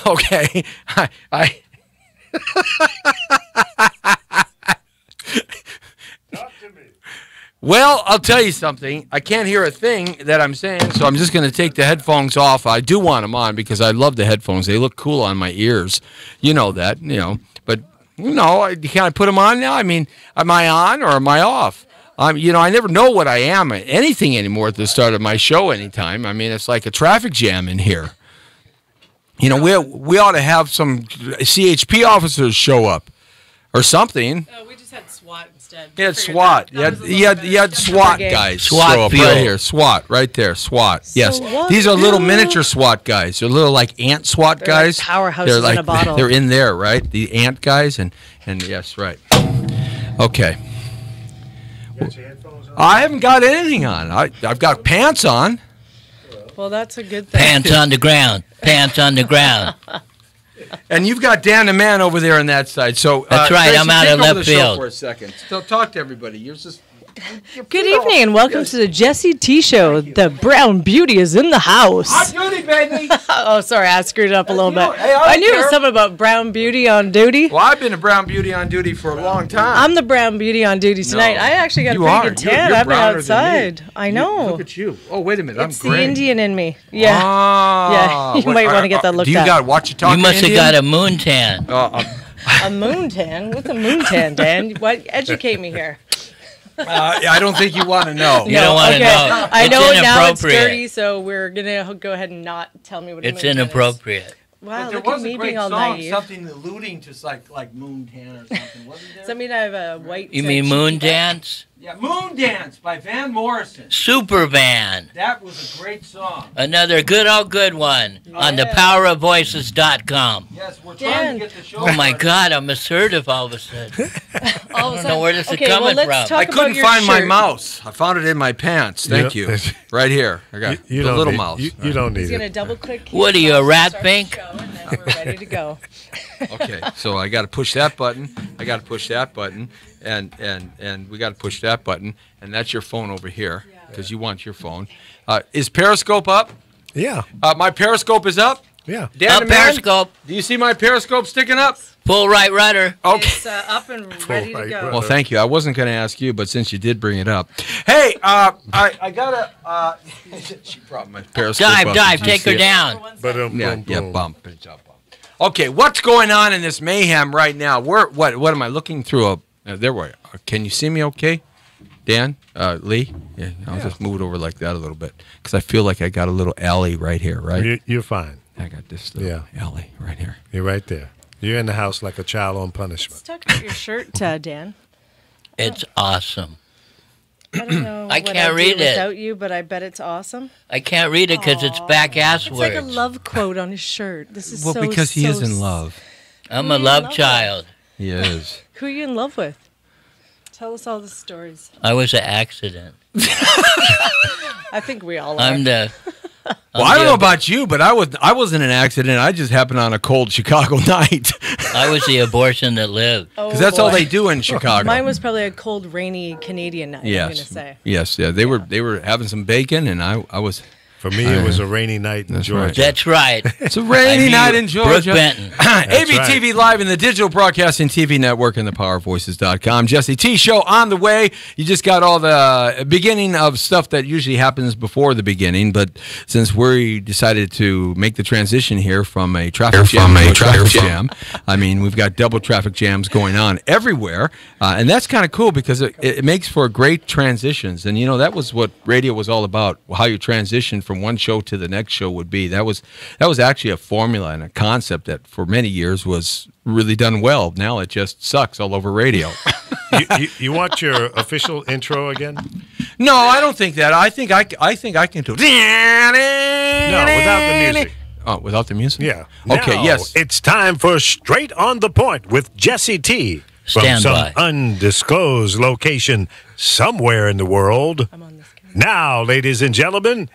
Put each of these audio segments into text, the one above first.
Okay. I Talk to me. Well, I'll tell you something. I can't hear a thing that I'm saying, so I'm just going to take the headphones off. I do want them on because I love the headphones. They look cool on my ears. You know that, But, can I put them on now? I mean, am I on or am I off? I never know what I am, anything anymore at the start of my show anytime. I mean, it's like a traffic jam in here. We ought to have some CHP officers show up or something. We just had SWAT instead. You had SWAT. You had SWAT guys. SWAT show up right here. SWAT right there. SWAT. Yes. These are little miniature SWAT guys. They're little like ant SWAT guys. Like powerhouses in a bottle. They're in there, right? The ant guys and yes, right. Okay. You got your headphones on? I haven't got anything on. I've got pants on. Well, that's a good thing. Pants on the ground. Pants on the ground. And you've got Dan the Man over there on that side. So That's right. Tracy, I'm out take of over left the show field. for a second. So talk to everybody. You're just. Good evening and welcome to the Jesse T Show. The Brown Beauty is in the house. On duty, baby. Oh, sorry, I screwed it up a little bit. Hey, I I knew it was care. something about Brown Beauty on duty. Well, I've been a Brown Beauty on duty for a long time. I'm the Brown Beauty on duty tonight. No, I actually got a you pretty are. good You're- tan. you're I've been browner than me. outside. I know. Look at you. Oh, wait a minute. It's I'm the gray. Indian in me. Yeah. Ah, Yeah, you might wanna get that looked Do you at. got Watchita? You must have got a moon tan. A moon tan? What's a moon tan, Dan? What? Educate me here. I don't think you want to know. You don't want to know. I It's know now it's inappropriate. dirty, so we're gonna go ahead and not tell me what a It's moon tan is. inappropriate. Wow, But there look at was a me great being all song, naive. something alluding to like moon tan or something, wasn't there? Does that mean I have a white? You mean moon dance? Yeah, Moon Dance by Van Morrison. Superman. That was a great song. Another good old good one on thepowerofvoices.com. Yes, we're Dan. trying to get the show. Oh my started. God, I'm assertive all of a sudden. All I of a don't know where this is okay, coming well, let's from. I talk couldn't about your find my shirt. mouse. I found it in my pants. Thank you. Right here. I got You the don't little need, mouse. You don't need He's gonna it. double click. What are you, a rat pink? And then we're ready to go. Okay, so I got to push that button. I got to push that button, and we got to push that button, and that's your phone over here because you want your phone. Is Periscope up? Yeah. My Periscope is up. Yeah. Dan Up the Man, Periscope, do you see my Periscope sticking up? full right rudder. Okay. It's up and ready to right, go. right. Well, thank you. I wasn't going to ask you, but since you did bring it up, hey, I gotta. She brought my Periscope up. Dive, Did you take see her it? down. But Yeah, bump. It's up. Okay, what's going on in this mayhem right now? What am I looking through? There we are. Can you see me okay? Dan? Lee? Yeah, I'll just move it over like that a little bit because I feel like I got a little alley right here, right? You're fine. I got this little alley right here. You're right there. You're in the house like a child on punishment. Let's talk about your shirt, Dan. It's awesome. I don't know I what can't I'd do read it. without you, but I bet it's awesome. I can't read it because it's back ass It's like a words. love quote on his shirt. This is Well, so because he is so in love. I'm Who a are you in love love child. He is. Who are you in love with? Tell us all the stories. I was an accident. I think we all are. I'm the. Well, I don't know about you, but I was in an accident. I just happened on a cold Chicago night. I was the abortion that lived. Because that's all they do in Chicago. Mine was probably a cold, rainy Canadian night. I'm gonna say. Yes. Yeah. They were having some bacon, and I was. For me, it was a rainy night in That's Georgia. right. That's right. It's a rainy I night knew in Georgia. Brooke Benton. ABTV Live in the Digital Broadcasting TV Network and the PowerVoices.com. Jesse T Show on the way. You just got all the beginning of stuff that usually happens before the beginning, but since we decided to make the transition here from a traffic jam to a traffic jam, I mean, we've got double traffic jams going on everywhere, and that's kind of cool because it makes for great transitions. And, you know, that was what radio was all about, how you transition from one show to the next show would be. That was actually a formula and a concept that for many years was really done well. Now it just sucks all over radio. You want your official intro again? No, I don't think that. I think I can do. No, without the music. Oh, without the music? Yeah. Okay, Now, yes. It's time for Straight on the Point with Jesse T. From Stand some by. undisclosed location somewhere in the world. I'm on this camera. Now, ladies and gentlemen,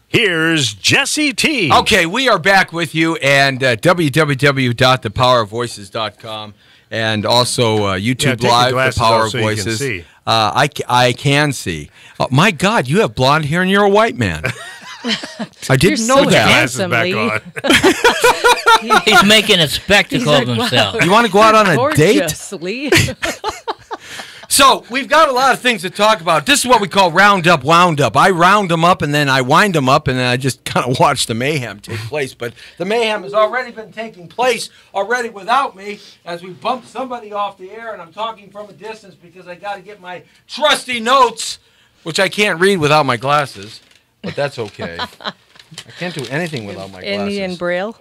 here's Jesse T. Okay, we are back with you and www.thepowerofvoices.com and also YouTube Yeah, take your Live, The glasses Power off of so you can Voices. see. I can see. Oh, my God, you have blonde hair and you're a white man. I didn't know so that. Glasses handsome, back Lee. on. He's making a spectacle He's of like, himself. You want to go out on a date? Gorgeous, Lee. So we've got a lot of things to talk about. This is what we call round up, wound up. I round them up and then I wind them up and then I just kind of watch the mayhem take place. But the mayhem has already been taking place already without me as we bump somebody off the air and I'm talking from a distance because I got to get my trusty notes, which I can't read without my glasses, but that's okay. I can't do anything without my glasses. Indian Braille.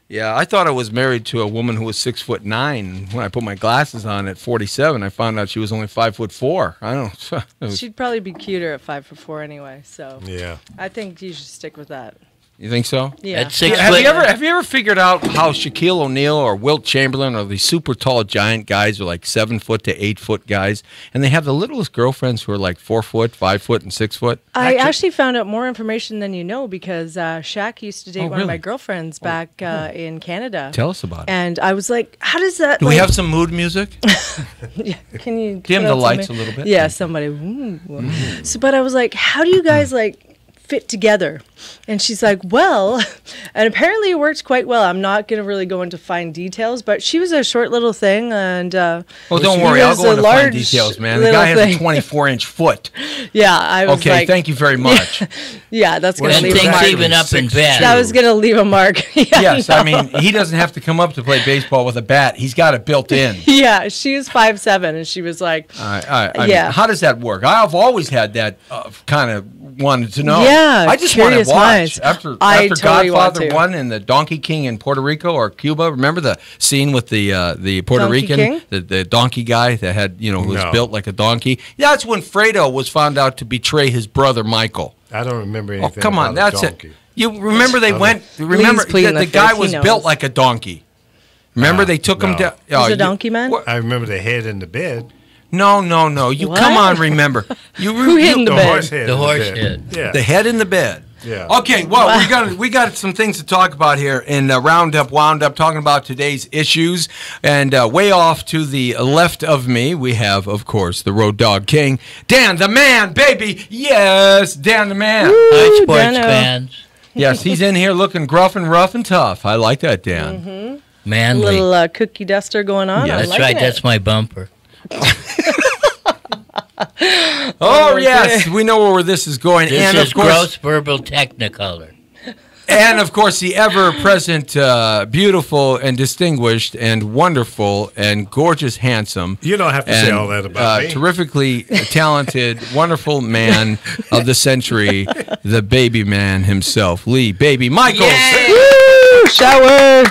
Yeah, I thought I was married to a woman who was 6'9". When I put my glasses on at 47, I found out she was only 5'4". I don't know. She'd probably be cuter at 5'4" anyway. So Yeah. I think you should stick with that. You think so? Yeah. At 6 Have foot, you ever figured out how Shaquille O'Neal or Wilt Chamberlain or these super tall giant guys are like 7 foot to 8 foot guys, and they have the littlest girlfriends who are like 4 foot, 5 foot, and 6 foot? I actually found out more information than you know because Shaq used to date Oh, one of really? my girlfriends back in Canada. Tell us about it. And I was like, how does that... Do we like- have some mood music? Can you Dim put the out lights some- a little bit? Yeah, somebody. So, but I was like, how do you guys like fit together? And she's like, well, and apparently it worked quite well. I'm not going to really go into fine details, but she was a short little thing, and Oh, don't He worry. I'll was go a into fine large details, man. The little guy has thing. a 24-inch foot. yeah, I was Okay, like, thank you very much. yeah, that's going to and leave a things mark. even up in bed. That was going to leave a mark. Yeah, Yes, no. I mean, he doesn't have to come up to play baseball with a bat. He's got it built in. Yeah, she was 5'7", and she was like, I mean, Yeah. how does that work? I've always had that kind of wanted to know. Yeah, I just want to curious watch. minds. After I totally want Godfather to. 1 and the Donkey King in Puerto Rico or Cuba, remember the scene with the Puerto Donkey Rican, King? the donkey guy that had, who was No. built like a donkey? That's when Fredo was found out to betray his brother Michael. I don't remember Oh, anything. come on, about that's a it. donkey. You remember they went, remember Lee's pleading the the guy fifth, he was knows. built like a donkey. Remember they took him no. down. He's a donkey man? I remember the head in the bed. No. You What? come on, remember. Who hid in the The bed? horse head. The in horse bed. head. Yeah. The head in the bed. Yeah. Okay, well, we got some things to talk about here in Roundup, Wound Up, talking about today's issues. And way off to the left of me, we have, of course, the Road Dog King, Dan the Man, baby. Yes, Dan the Man. Hi, sports Dano. fans. Yes, he's in here looking gruff and rough and tough. I like that, Dan. A Manly. little cookie duster going on. Yeah, I'm That's liking right. it. That's my bumper. Oh, yes, we know where this is going. This and is of course, gross verbal technicolor. And of course, the ever-present, beautiful and distinguished and wonderful and gorgeous, handsome. You don't have to say all that about me. Terrifically talented, wonderful man of the century, the baby man himself, Lee Baby Michaels. Woo! Shower.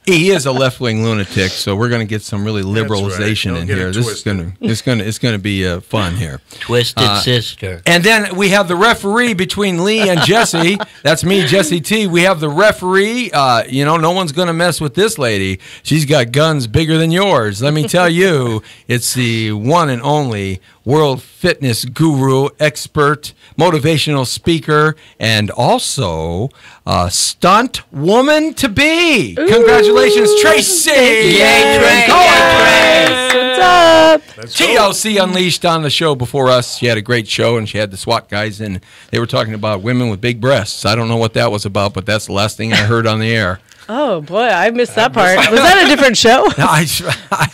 He is a left-wing lunatic, so we're going to get some really That's liberalization right. in Don't get here. it This is twisted. it's going to be fun here. Twisted sister. And then we have the referee between Lee and Jesse. That's me, Jesse T. We have the referee. No one's going to mess with this lady. She's got guns bigger than yours. Let me tell you, it's the one and only world fitness guru, expert, motivational speaker, and also stunt woman to be. Congratulations, Tracy. Yay, Tracy. What's up? Let's go. TLC Unleashed on the show before us. She had a great show, and she had the SWAT guys in. They were talking about women with big breasts. I don't know what that was about, but that's the last thing I heard on the air. Oh boy, I missed that part. Was that a different show? I,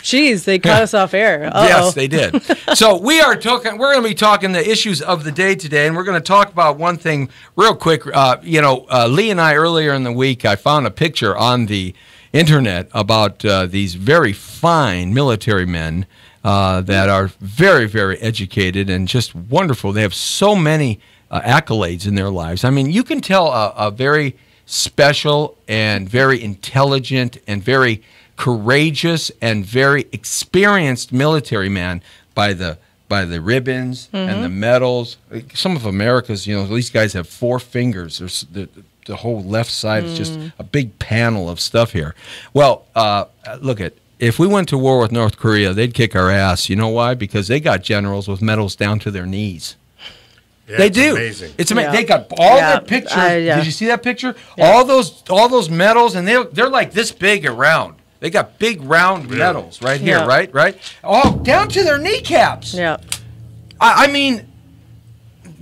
Jeez, they cut us off air. Uh-oh. yes, they did. So we are talking. We're going to be talking the issues of the day today, and we're going to talk about one thing real quick. Lee and I earlier in the week, I found a picture on the internet about these very fine military men that are very, very educated and just wonderful. They have so many accolades in their lives. I mean, you can tell a very special and very intelligent and very courageous and very experienced military man by the ribbons and the medals. Some of America's, these guys have 4 fingers. There's the whole left side is just a big panel of stuff here. Well, look at. If we went to war with North Korea, they'd kick our ass. You know why? Because they got generals with medals down to their knees. Yeah, They it's do. Amazing. It's amazing. Yeah. They got all Yeah. their pictures. Yeah. Did you see that picture? Yeah. All those medals, and they're like this big around. They got big round Really? medals right here, Yeah. right? Oh, down to their kneecaps. Yeah. I mean,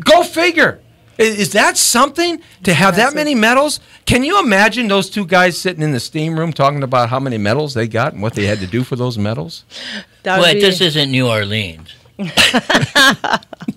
go figure. Is that something to have that many medals? Can you imagine those two guys sitting in the steam room talking about how many medals they got and what they had to do for those medals? Wait, this isn't New Orleans.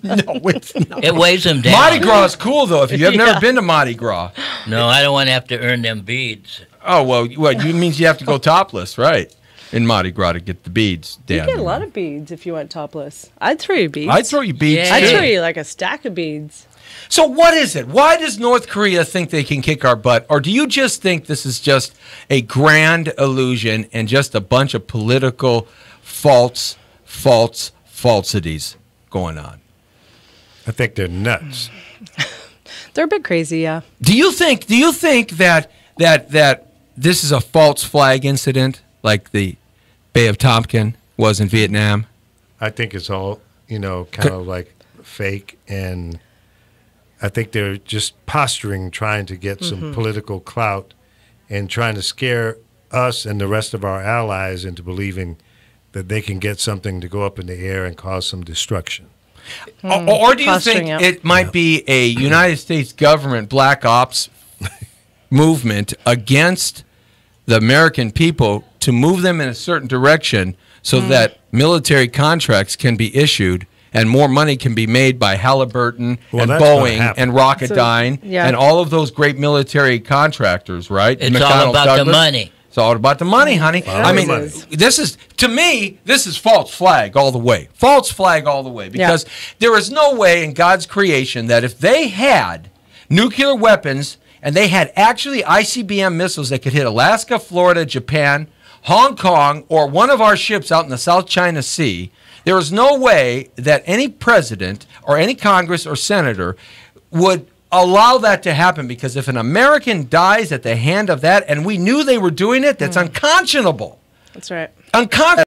No, it's not. It weighs them down. Mardi Gras is cool, though, if you've never been to Mardi Gras. No, I don't want to have to earn them beads. Oh, well, you means you have to go topless, right? In Mardi Gras to get the beads down. You get a lot of beads if you went topless. I'd throw you beads. I'd throw you beads, Yeah. I'd too. throw you like a stack of beads. So what is it? Why does North Korea think they can kick our butt? Or do you just think this is just a grand illusion and just a bunch of political falsities going on? I think they're nuts. They're a bit crazy, yeah. Do you think that this is a false flag incident like the Bay of Tonkin was in Vietnam? I think it's all, kind of like fake, and I think they're just posturing, trying to get some political clout and trying to scare us and the rest of our allies into believing that they can get something to go up in the air and cause some destruction. Or do you Posturing, think yeah. it might be a United States government black ops movement against the American people to move them in a certain direction so that military contracts can be issued and more money can be made by Halliburton Well, and that's gonna Boeing happen. and Rocketdyne yeah. and all of those great military contractors, right? It's McDonnell all about the Douglas. money. It's all about the money, honey. I mean, money. this is, to me, this is false flag all the way. False flag all the way. Because there is no way in God's creation that if they had nuclear weapons and they had actually ICBM missiles that could hit Alaska, Florida, Japan, Hong Kong, or one of our ships out in the South China Sea, there is no way that any president or any Congress or senator would allow that to happen, because if an American dies at the hand of that, and we knew they were doing it, that's unconscionable. That's right. Unconscionable.